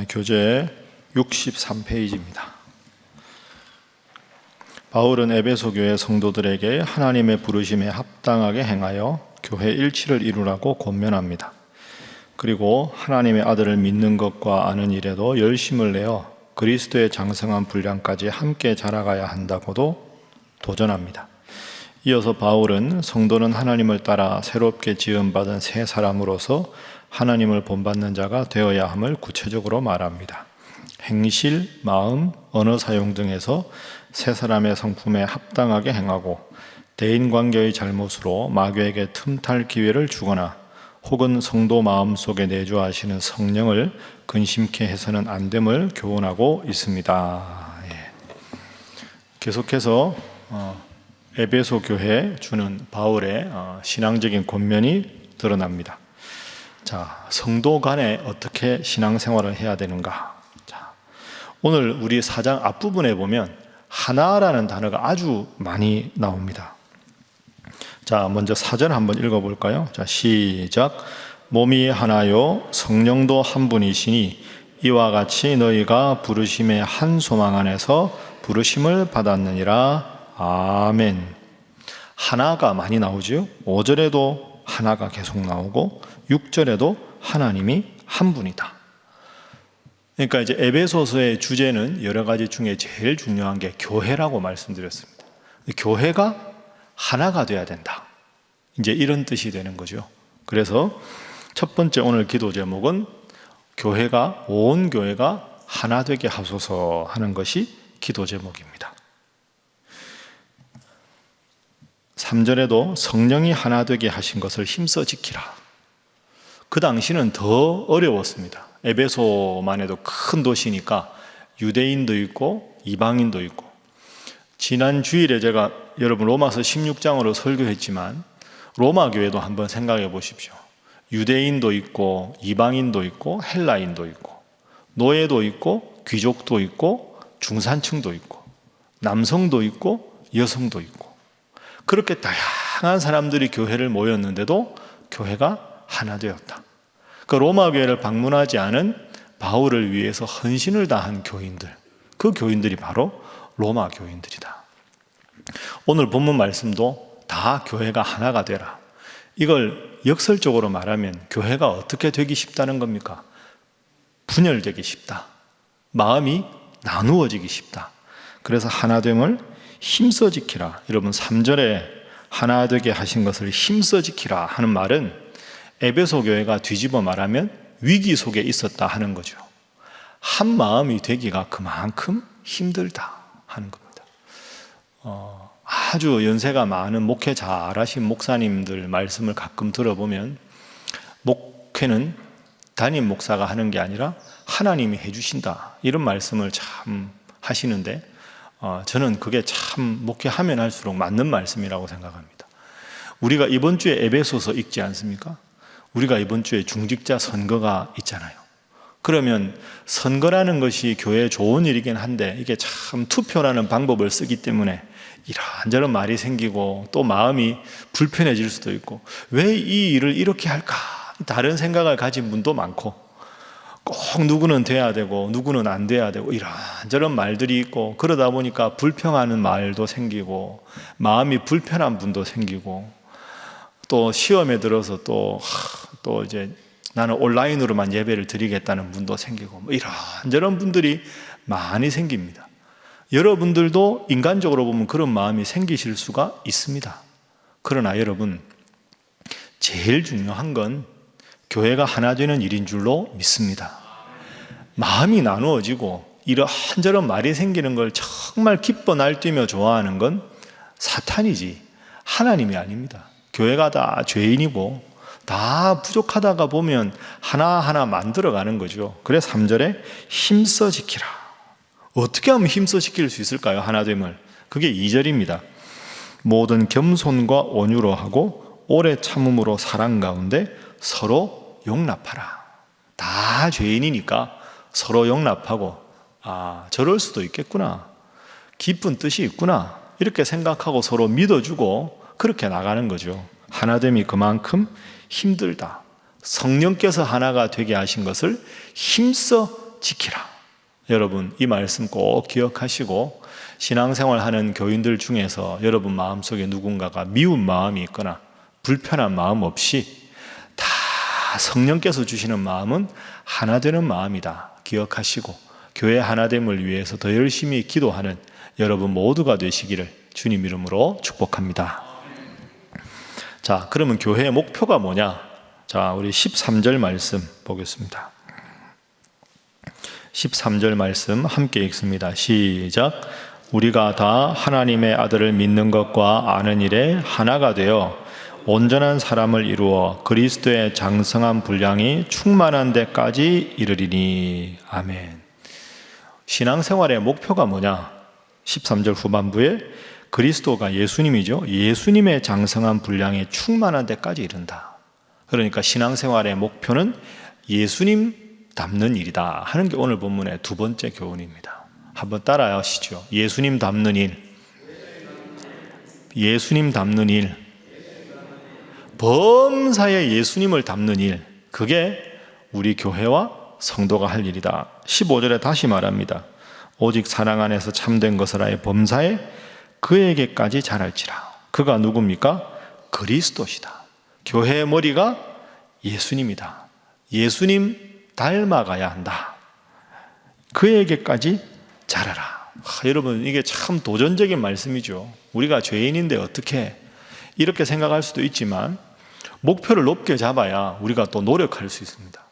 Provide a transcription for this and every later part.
교재 63페이지입니다. 바울은 에베소 교회 성도들에게 하나님의 부르심에 합당하게 행하여 교회 일치를 이루라고 권면합니다. 그리고 하나님의 아들을 믿는 것과 아는 일에도 열심을 내어 그리스도의 장성한 분량까지 함께 자라가야 한다고도 도전합니다. 이어서 바울은 성도는 하나님을 따라 새롭게 지음받은 새 사람으로서 하나님을 본받는 자가 되어야 함을 구체적으로 말합니다. 행실, 마음, 언어 사용 등에서 새 사람의 성품에 합당하게 행하고 대인관계의 잘못으로 마귀에게 틈탈 기회를 주거나 혹은 성도 마음속에 내주하시는 성령을 근심케 해서는 안 됨을 교훈하고 있습니다. 계속해서 에베소 교회에 주는 바울의 신앙적인 권면이 드러납니다. 자, 성도 간에 어떻게 신앙생활을 해야 되는가? 자, 오늘 우리 4장 앞부분에 보면 하나라는 단어가 아주 많이 나옵니다. 자, 먼저 4절 한번 읽어볼까요? 자, 시작. 몸이 하나요 성령도 한 분이시니 이와 같이 너희가 부르심의 한 소망 안에서 부르심을 받았느니라. 아멘. 하나가 많이 나오죠. 5절에도 하나가 계속 나오고 6절에도 하나님이 한 분이다. 그러니까 이제 에베소서의 주제는 여러 가지 중에 제일 중요한 게 교회라고 말씀드렸습니다. 교회가 하나가 돼야 된다. 이제 이런 뜻이 되는 거죠. 그래서 첫 번째 오늘 기도 제목은 온 교회가 하나 되게 하소서 하는 것이 기도 제목입니다. 3절에도 성령이 하나 되게 하신 것을 힘써 지키라. 그 당시는 더 어려웠습니다. 에베소만 해도 큰 도시니까 유대인도 있고 이방인도 있고, 지난 주일에 제가 여러분 로마서 16장으로 설교했지만 로마 교회도 한번 생각해 보십시오. 유대인도 있고 이방인도 있고 헬라인도 있고 노예도 있고 귀족도 있고 중산층도 있고 남성도 있고 여성도 있고, 그렇게 다양한 사람들이 교회를 모였는데도 교회가 하나 되었다. 그 로마 교회를 방문하지 않은 바울을 위해서 헌신을 다한 교인들, 그 교인들이 바로 로마 교인들이다. 오늘 본문 말씀도 다 교회가 하나가 되라. 이걸 역설적으로 말하면 교회가 어떻게 되기 쉽다는 겁니까? 분열되기 쉽다. 마음이 나누어지기 쉽다. 그래서 하나됨을 힘써 지키라. 여러분 3절에 하나 되게 하신 것을 힘써 지키라 하는 말은 에베소 교회가 뒤집어 말하면 위기 속에 있었다 하는 거죠. 한 마음이 되기가 그만큼 힘들다 하는 겁니다. 아주 연세가 많은 목회 잘하신 목사님들 말씀을 가끔 들어보면 목회는 담임 목사가 하는 게 아니라 하나님이 해주신다, 이런 말씀을 참 하시는데 저는 그게 참 목회하면 할수록 맞는 말씀이라고 생각합니다. 우리가 이번 주에 에베소서 읽지 않습니까? 우리가 이번 주에 중직자 선거가 있잖아요. 그러면 선거라는 것이 교회에 좋은 일이긴 한데 이게 참 투표라는 방법을 쓰기 때문에 이런저런 말이 생기고 또 마음이 불편해질 수도 있고, 왜 이 일을 이렇게 할까? 다른 생각을 가진 분도 많고, 꼭 누구는 돼야 되고 누구는 안 돼야 되고 이런저런 말들이 있고, 그러다 보니까 불평하는 말도 생기고 마음이 불편한 분도 생기고, 또 시험에 들어서 또 이제 나는 온라인으로만 예배를 드리겠다는 분도 생기고, 뭐 이런저런 분들이 많이 생깁니다. 여러분들도 인간적으로 보면 그런 마음이 생기실 수가 있습니다. 그러나 여러분, 제일 중요한 건 교회가 하나 되는 일인 줄로 믿습니다. 마음이 나누어지고 이런저런 말이 생기는 걸 정말 기뻐 날뛰며 좋아하는 건 사탄이지 하나님이 아닙니다. 교회가 다 죄인이고 다 부족하다가 보면 하나하나 만들어가는 거죠. 그래서 3절에 힘써 지키라. 어떻게 하면 힘써 지킬 수 있을까요? 하나됨을. 그게 2절입니다. 모든 겸손과 온유로 하고 오래 참음으로 사랑 가운데 서로 용납하라. 다 죄인이니까 서로 용납하고, 저럴 수도 있겠구나, 깊은 뜻이 있구나, 이렇게 생각하고 서로 믿어주고 그렇게 나가는 거죠. 하나됨이 그만큼 힘들다. 성령께서 하나가 되게 하신 것을 힘써 지키라. 여러분, 이 말씀 꼭 기억하시고 신앙생활하는 교인들 중에서 여러분 마음속에 누군가가 미운 마음이 있거나 불편한 마음 없이 다 성령께서 주시는 마음은 하나 되는 마음이다 기억하시고 교회 하나됨을 위해서 더 열심히 기도하는 여러분 모두가 되시기를 주님 이름으로 축복합니다. 자, 그러면 교회의 목표가 뭐냐? 자, 우리 13절 말씀 보겠습니다. 13절 말씀 함께 읽습니다. 시작. 우리가 다 하나님의 아들을 믿는 것과 아는 일에 하나가 되어 온전한 사람을 이루어 그리스도의 장성한 분량이 충만한 데까지 이르리니. 아멘. 신앙생활의 목표가 뭐냐? 13절 후반부에 그리스도가 예수님이죠. 예수님의 장성한 분량이 충만한 데까지 이른다. 그러니까 신앙생활의 목표는 예수님 닮는 일이다 하는 게 오늘 본문의 두 번째 교훈입니다. 한번 따라하시죠. 예수님 닮는 일. 예수님 닮는 일. 범사에 예수님을 닮는 일. 그게 우리 교회와 성도가 할 일이다. 15절에 다시 말합니다. 오직 사랑 안에서 참된 것을 하여 범사에 그에게까지 자랄지라. 그가 누굽니까? 그리스도시다. 교회의 머리가 예수님이다. 예수님 닮아가야 한다. 그에게까지 자라라. 여러분, 이게 참 도전적인 말씀이죠. 우리가 죄인인데 어떻게 이렇게 생각할 수도 있지만 목표를 높게 잡아야 우리가 또 노력할 수 있습니다.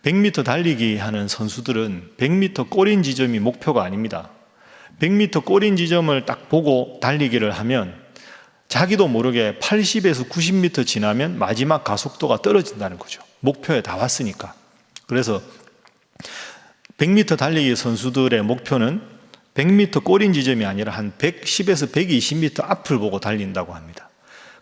100m 달리기 하는 선수들은 100m 꼬린 지점이 목표가 아닙니다. 100m 꼬린 지점을 딱 보고 달리기를 하면 자기도 모르게 80에서 90m 지나면 마지막 가속도가 떨어진다는 거죠. 목표에 다 왔으니까. 그래서 100m 달리기 선수들의 목표는 100m 꼬린 지점이 아니라 한 110에서 120m 앞을 보고 달린다고 합니다.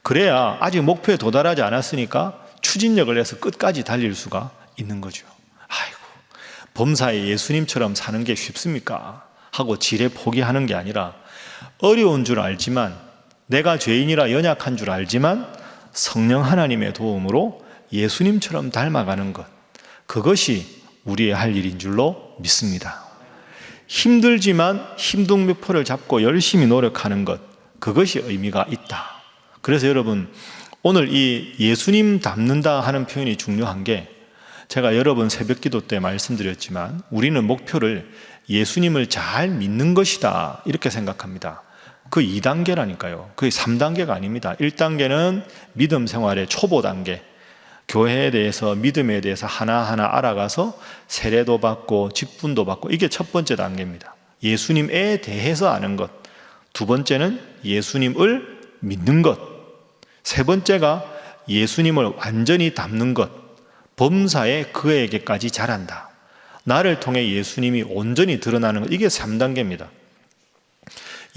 그래야 아직 목표에 도달하지 않았으니까 추진력을 해서 끝까지 달릴 수가 있는 거죠. 아이고, 범사에 예수님처럼 사는 게 쉽습니까? 하고 지레 포기하는 게 아니라 어려운 줄 알지만 내가 죄인이라 연약한 줄 알지만 성령 하나님의 도움으로 예수님처럼 닮아가는 것, 그것이 우리의 할 일인 줄로 믿습니다. 힘들지만 힘둥목표를 잡고 열심히 노력하는 것, 그것이 의미가 있다. 그래서 여러분, 오늘 이 예수님 닮는다 하는 표현이 중요한 게, 제가 여러 번 새벽기도 때 말씀드렸지만 우리는 목표를 예수님을 잘 믿는 것이다 이렇게 생각합니다. 그 2단계라니까요. 그게 3단계가 아닙니다. 1단계는 믿음 생활의 초보 단계, 교회에 대해서, 믿음에 대해서 하나하나 알아가서 세례도 받고 직분도 받고, 이게 첫 번째 단계입니다. 예수님에 대해서 아는 것. 두 번째는 예수님을 믿는 것. 세 번째가 예수님을 완전히 닮는 것. 범사에 그에게까지 자란다. 나를 통해 예수님이 온전히 드러나는 것. 이게 3단계입니다.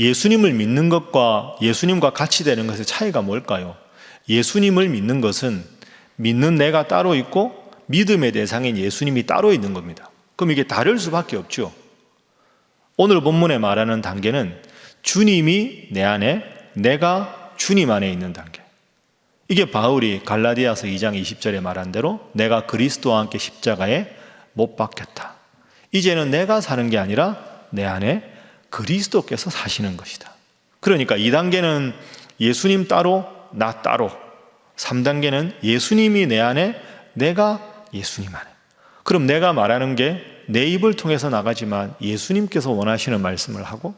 예수님을 믿는 것과 예수님과 같이 되는 것의 차이가 뭘까요? 예수님을 믿는 것은 믿는 내가 따로 있고 믿음의 대상인 예수님이 따로 있는 겁니다. 그럼 이게 다를 수밖에 없죠. 오늘 본문에 말하는 단계는 주님이 내 안에, 내가 주님 안에 있는 단계. 이게 바울이 갈라디아서 2장 20절에 말한 대로 내가 그리스도와 함께 십자가에 못 박혔다. 이제는 내가 사는 게 아니라 내 안에 그리스도께서 사시는 것이다. 그러니까 2단계는 예수님 따로, 나 따로. 3단계는 예수님이 내 안에, 내가 예수님 안에. 그럼 내가 말하는 게 내 입을 통해서 나가지만 예수님께서 원하시는 말씀을 하고,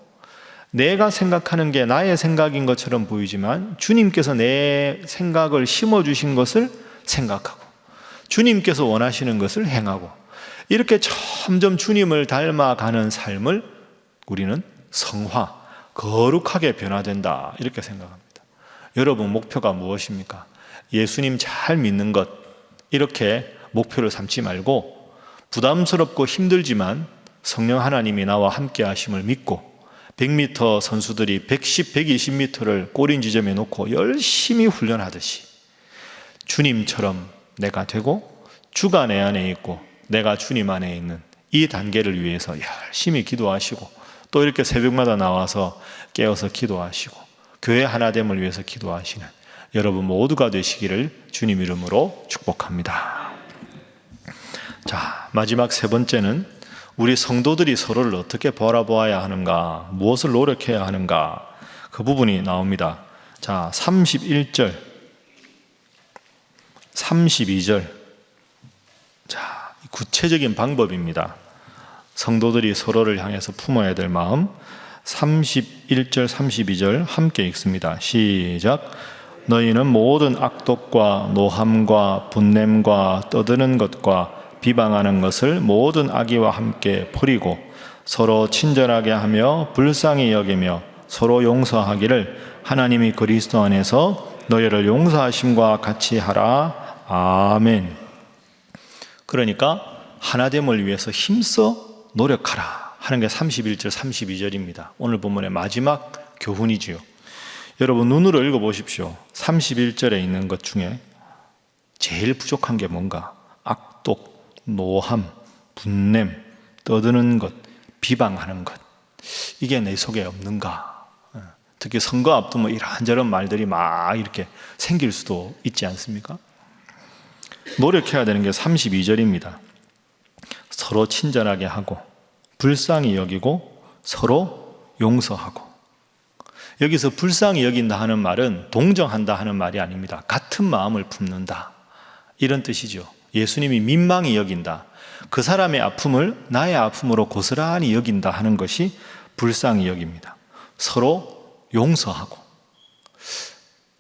내가 생각하는 게 나의 생각인 것처럼 보이지만 주님께서 내 생각을 심어주신 것을 생각하고 주님께서 원하시는 것을 행하고, 이렇게 점점 주님을 닮아가는 삶을 우리는 성화, 거룩하게 변화된다 이렇게 생각합니다. 여러분 목표가 무엇입니까? 예수님 잘 믿는 것, 이렇게 목표를 삼지 말고 부담스럽고 힘들지만 성령 하나님이 나와 함께 하심을 믿고 100m 선수들이 110, 120m를 꼬린 지점에 놓고 열심히 훈련하듯이 주님처럼 내가 되고 주가 내 안에 있고 내가 주님 안에 있는 이 단계를 위해서 열심히 기도하시고, 또 이렇게 새벽마다 나와서 깨어서 기도하시고 교회 하나됨을 위해서 기도하시는 여러분 모두가 되시기를 주님 이름으로 축복합니다. 자, 마지막 세 번째는 우리 성도들이 서로를 어떻게 바라보아야 하는가, 무엇을 노력해야 하는가, 그 부분이 나옵니다. 자, 31절, 32절. 자, 구체적인 방법입니다. 성도들이 서로를 향해서 품어야 될 마음. 31절, 32절 함께 읽습니다. 시작. 너희는 모든 악독과 노함과 분냄과 떠드는 것과 비방하는 것을 모든 악의와 함께 버리고 서로 친절하게 하며 불쌍히 여기며 서로 용서하기를 하나님이 그리스도 안에서 너희를 용서하심과 같이 하라. 아멘. 그러니까 하나됨을 위해서 힘써 노력하라 하는 게 31절, 32절입니다. 오늘 본문의 마지막 교훈이지요. 여러분 눈으로 읽어보십시오. 31절에 있는 것 중에 제일 부족한 게 뭔가? 악독, 노함, 분냄, 떠드는 것, 비방하는 것. 이게 내 속에 없는가? 특히 선거 앞두면 이런저런 말들이 막 이렇게 생길 수도 있지 않습니까? 노력해야 되는 게 32절입니다. 서로 친절하게 하고 불쌍히 여기고 서로 용서하고. 여기서 불쌍히 여긴다 하는 말은 동정한다 하는 말이 아닙니다. 같은 마음을 품는다 이런 뜻이죠. 예수님이 민망히 여긴다, 그 사람의 아픔을 나의 아픔으로 고스란히 여긴다 하는 것이 불쌍히 여깁니다. 서로 용서하고.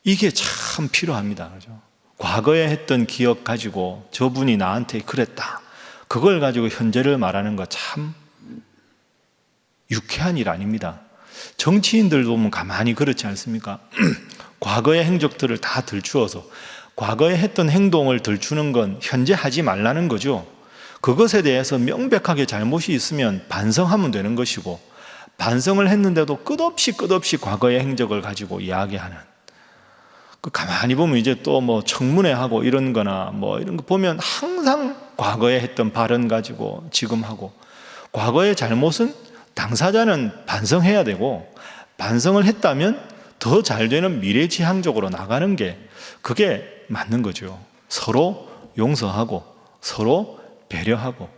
이게 참 필요합니다. 그죠? 과거에 했던 기억 가지고 저분이 나한테 그랬다, 그걸 가지고 현재를 말하는 거 참 유쾌한 일 아닙니다. 정치인들도 보면 가만히 그렇지 않습니까? 과거의 행적들을 다 들추어서 과거에 했던 행동을 들추는 건 현재 하지 말라는 거죠. 그것에 대해서 명백하게 잘못이 있으면 반성하면 되는 것이고, 반성을 했는데도 끝없이 과거의 행적을 가지고 이야기하는, 그 가만히 보면 이제 또 뭐 청문회하고 이런 거나 뭐 이런 거 보면 항상 과거에 했던 발언 가지고 지금 하고, 과거의 잘못은 당사자는 반성해야 되고, 반성을 했다면 더 잘 되는 미래지향적으로 나가는 게 그게 맞는 거죠. 서로 용서하고 서로 배려하고.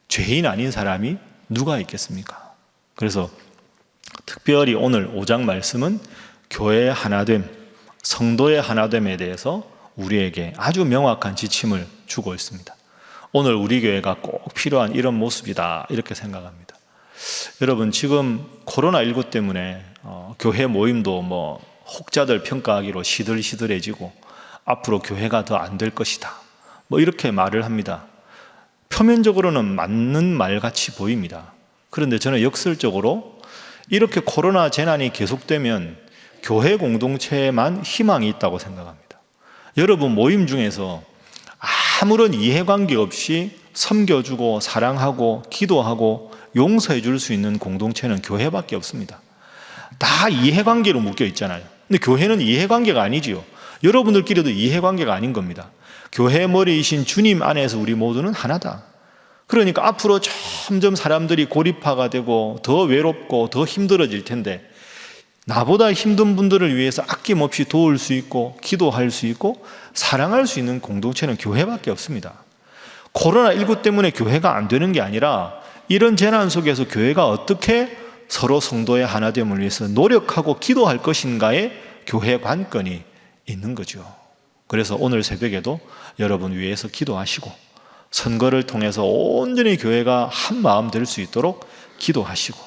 죄인 아닌 사람이 누가 있겠습니까? 그래서 특별히 오늘 5장 말씀은 교회의 하나됨, 성도의 하나됨에 대해서 우리에게 아주 명확한 지침을 주고 있습니다. 오늘 우리 교회가 꼭 필요한 이런 모습이다 이렇게 생각합니다. 여러분 지금 코로나19 때문에 교회 모임도 뭐 혹자들 평가하기로 시들시들해지고 앞으로 교회가 더 안 될 것이다 뭐 이렇게 말을 합니다. 표면적으로는 맞는 말같이 보입니다. 그런데 저는 역설적으로 이렇게 코로나 재난이 계속되면 교회 공동체에만 희망이 있다고 생각합니다. 여러분 모임 중에서 아무런 이해관계 없이 섬겨주고 사랑하고 기도하고 용서해 줄 수 있는 공동체는 교회밖에 없습니다. 다 이해관계로 묶여 있잖아요. 근데 교회는 이해관계가 아니지요. 여러분들끼리도 이해관계가 아닌 겁니다. 교회 머리이신 주님 안에서 우리 모두는 하나다. 그러니까 앞으로 점점 사람들이 고립화가 되고 더 외롭고 더 힘들어질 텐데, 나보다 힘든 분들을 위해서 아낌없이 도울 수 있고 기도할 수 있고 사랑할 수 있는 공동체는 교회밖에 없습니다. 코로나19 때문에 교회가 안 되는 게 아니라 이런 재난 속에서 교회가 어떻게 서로 성도의 하나됨을 위해서 노력하고 기도할 것인가에 교회 관건이 있는 거죠. 그래서 오늘 새벽에도 여러분 위해서 기도하시고, 선거를 통해서 온전히 교회가 한 마음 될 수 있도록 기도하시고,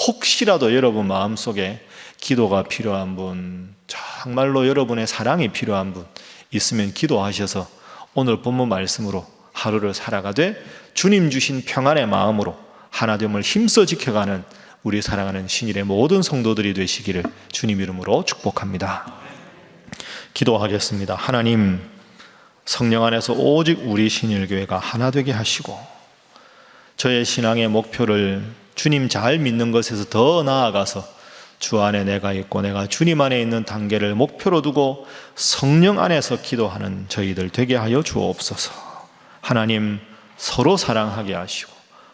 혹시라도 여러분 마음속에 기도가 필요한 분, 정말로 여러분의 사랑이 필요한 분 있으면 기도하셔서 오늘 본문 말씀으로 하루를 살아가되 주님 주신 평안의 마음으로 하나됨을 힘써 지켜가는 우리 사랑하는 신일의 모든 성도들이 되시기를 주님 이름으로 축복합니다. 기도하겠습니다. 하나님, 성령 안에서 오직 우리 신일교회가 하나 되게 하시고, 저의 신앙의 목표를 주님 잘 믿는 것에서 더 나아가서 주 안에 내가 있고 내가 주님 안에 있는 단계를 목표로 두고 성령 안에서 기도하는 저희들 되게 하여 주옵소서. 하나님, 서로 사랑하게 하시고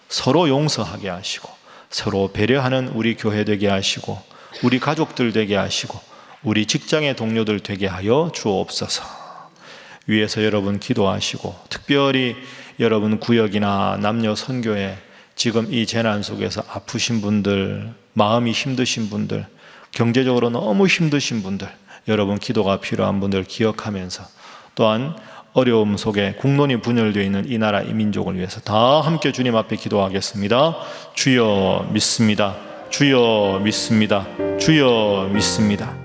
서로 용서하게 하시고 서로 배려하는 우리 교회 되게 하시고 우리 가족들 되게 하시고 우리 직장의 동료들 되게 하여 주옵소서. 위에서 여러분 기도하시고, 특별히 여러분 구역이나 남녀 선교회 지금 이 재난 속에서 아프신 분들, 마음이 힘드신 분들, 경제적으로 너무 힘드신 분들, 여러분 기도가 필요한 분들 기억하면서, 또한 어려움 속에 국론이 분열되어 있는 이 나라 이 민족을 위해서 다 함께 주님 앞에 기도하겠습니다. 주여 믿습니다. 주여 믿습니다. 주여 믿습니다.